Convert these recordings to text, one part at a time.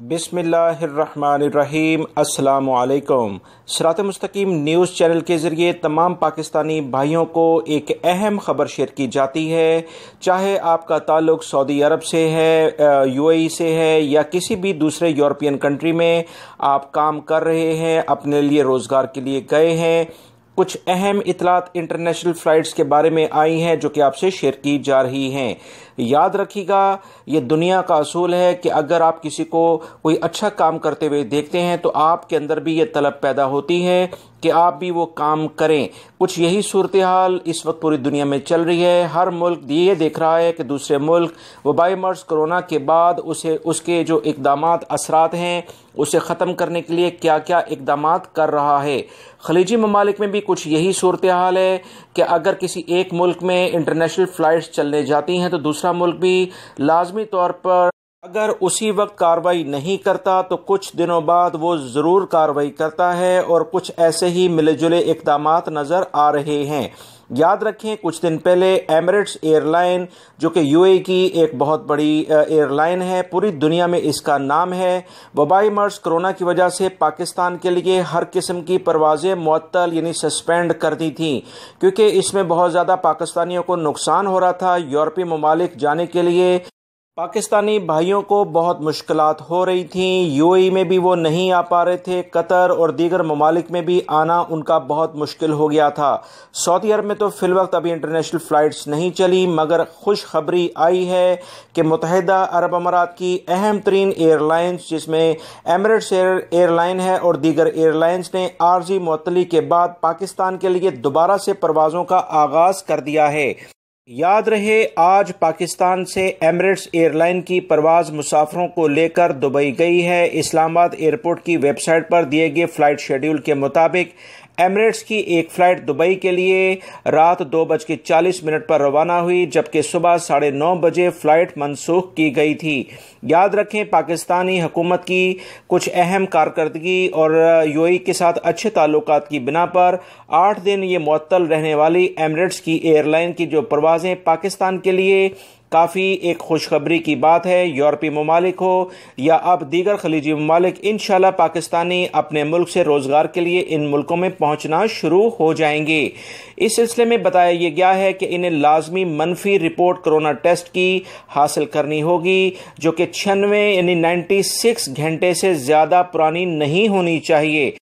बिस्मिल्लाहिर्रहमानिर्रहीम। अस्सलाम वालेकुम। सिरात मुस्तकीम न्यूज़ चैनल के ज़रिए तमाम पाकिस्तानी भाइयों को एक अहम ख़बर शेयर की जाती है। चाहे आपका ताल्लुक़ सऊदी अरब से है, यूएई से है या किसी भी दूसरे यूरोपियन कंट्री में आप काम कर रहे हैं, अपने लिए रोज़गार के लिए गए हैं, कुछ अहम इतलात इंटरनेशनल फ़्लाइट्स के बारे में आई हैं जो कि आपसे शेयर की जा रही हैं। याद रखिएगा, ये दुनिया का असूल है कि अगर आप किसी को कोई अच्छा काम करते हुए देखते हैं तो आपके अंदर भी ये तलब पैदा होती है कि आप भी वो काम करें। कुछ यही सूरत हाल इस वक्त पूरी दुनिया में चल रही है। हर मुल्क ये देख रहा है कि दूसरे मुल्क वबाई मर्ज़ कोरोना के बाद उसके जो इक़दामात असरात हैं उसे ख़त्म करने के लिए क्या क्या इक़दामात कर रहा है। खलीजी ममालिक में भी कुछ यही सूरत हाल है कि अगर किसी एक मुल्क में इंटरनेशनल फ़्लाइट्स चलने जाती हैं तो दूसरा मुल्क भी लाजमी तौर पर अगर उसी वक्त कार्रवाई नहीं करता तो कुछ दिनों बाद वो ज़रूर कार्रवाई करता है, और कुछ ऐसे ही मिले जुले इक़दामात नज़र आ रहे हैं। याद रखें, कुछ दिन पहले एमिरेट्स एयरलाइन जो कि यूएई की एक बहुत बड़ी एयरलाइन है, पूरी दुनिया में इसका नाम है, वबाई मर्ज़ कोरोना की वजह से पाकिस्तान के लिए हर किस्म की परवाज़ें मुअत्तल यानी सस्पेंड कर दी थी, क्योंकि इसमें बहुत ज़्यादा पाकिस्तानियों को नुकसान हो रहा था। यूरोपीय ममालिक जाने के लिए पाकिस्तानी भाइयों को बहुत मुश्किलात हो रही थीं। यूएई में भी वो नहीं आ पा रहे थे, कतर और दीगर ममालिक में भी आना उनका बहुत मुश्किल हो गया था। सऊदी अरब में तो फिलवक्त अभी इंटरनेशनल फ़्लाइट्स नहीं चली, मगर खुशखबरी आई है कि मुत्तहिदा अरब अमारात की अहम तरीन एयरलाइंस जिसमें एमिरेट्स एयरलाइन है और दीगर एयरलाइंस ने आर्जी मुअत्तली के बाद पाकिस्तान के लिए दोबारा से परवाज़ों का आगाज़ कर दिया है। याद रहे, आज पाकिस्तान से एमिरेट्स एयरलाइन की परवाज़ मुसाफिरों को लेकर दुबई गई है। इस्लामाबाद एयरपोर्ट की वेबसाइट पर दिए गए फ़्लाइट शेड्यूल के मुताबिक एमिरेट्स की एक फ़्लाइट दुबई के लिए रात 2:40 पर रवाना हुई, जबकि सुबह 9:30 बजे फ़्लाइट मनसूख की गई थी। याद रखें, पाकिस्तानी हुकूमत की कुछ अहम कारकर्दगी और यूएई के साथ अच्छे ताल्लुकात की बिना पर 8 दिन ये मुअत्तल रहने वाली एमिरेट्स की एयरलाइन की जो परवाज़ें पाकिस्तान के लिए काफ़ी एक खुशखबरी की बात है। यूरोपीय ममालिक हो या अब दीगर खलीजी ममालिक, इंशाल्लाह पाकिस्तानी अपने मुल्क से रोज़गार के लिए इन मुल्कों में पहुंचना शुरू हो जाएंगे। इस सिलसिले में बताया गया है कि इन्हें लाजमी मनफी रिपोर्ट कोरोना टेस्ट की हासिल करनी होगी, जो कि 96 यानी 96 घंटे से ज़्यादा पुरानी नहीं होनी चाहिए।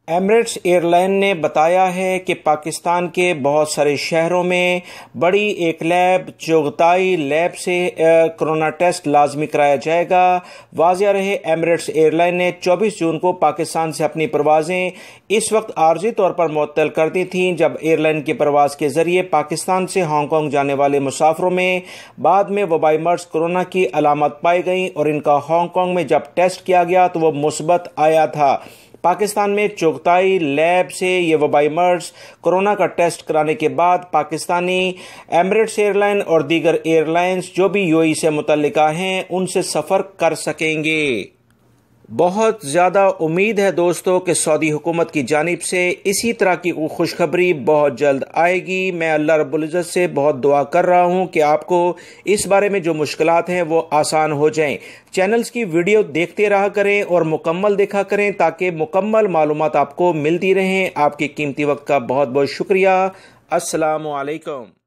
एमिरेट्स एयरलाइन ने बताया है कि पाकिस्तान के बहुत सारे शहरों में बड़ी एक लैब चुगताई लैब से कोरोना टेस्ट लाजमी कराया जाएगा। वाज़िया रहे, एमिरेट्स एयरलाइन ने 24 जून को पाकिस्तान से अपनी परवाज़ें इस वक्त आर्जी तौर पर मुअत्तल कर दी थीं, जब एयरलाइन की परवाज़ के ज़रिए पाकिस्तान से हांगकांग जाने वाले मुसाफिरों में बाद में वबाई मर्ज़ कोरोना की अलामत पाई गई और इनका हांगकांग में जब टेस्ट किया गया तो वो मुस्बत आया था। पाकिस्तान में चुगताई लैब से ये वबाई मर्ज़ कोरोना का टेस्ट कराने के बाद पाकिस्तानी एमिरेट्स एयरलाइन और दीगर एयरलाइंस जो भी यूएई से मुतल्लिका हैं उनसे सफ़र कर सकेंगे। बहुत ज़्यादा उम्मीद है दोस्तों कि सऊदी हुकूमत की जानिब से इसी तरह की खुशखबरी बहुत जल्द आएगी। मैं अल्लाह रब्बुल इज़्ज़त से बहुत दुआ कर रहा हूँ कि आपको इस बारे में जो मुश्किलात हैं वो आसान हो जाएं। चैनल्स की वीडियो देखते रहा करें और मुकम्मल देखा करें ताकि मुकम्मल मालूमात आपको मिलती रहें। आपके कीमती वक्त का बहुत बहुत शुक्रिया। अस्सलामु अलैकुम।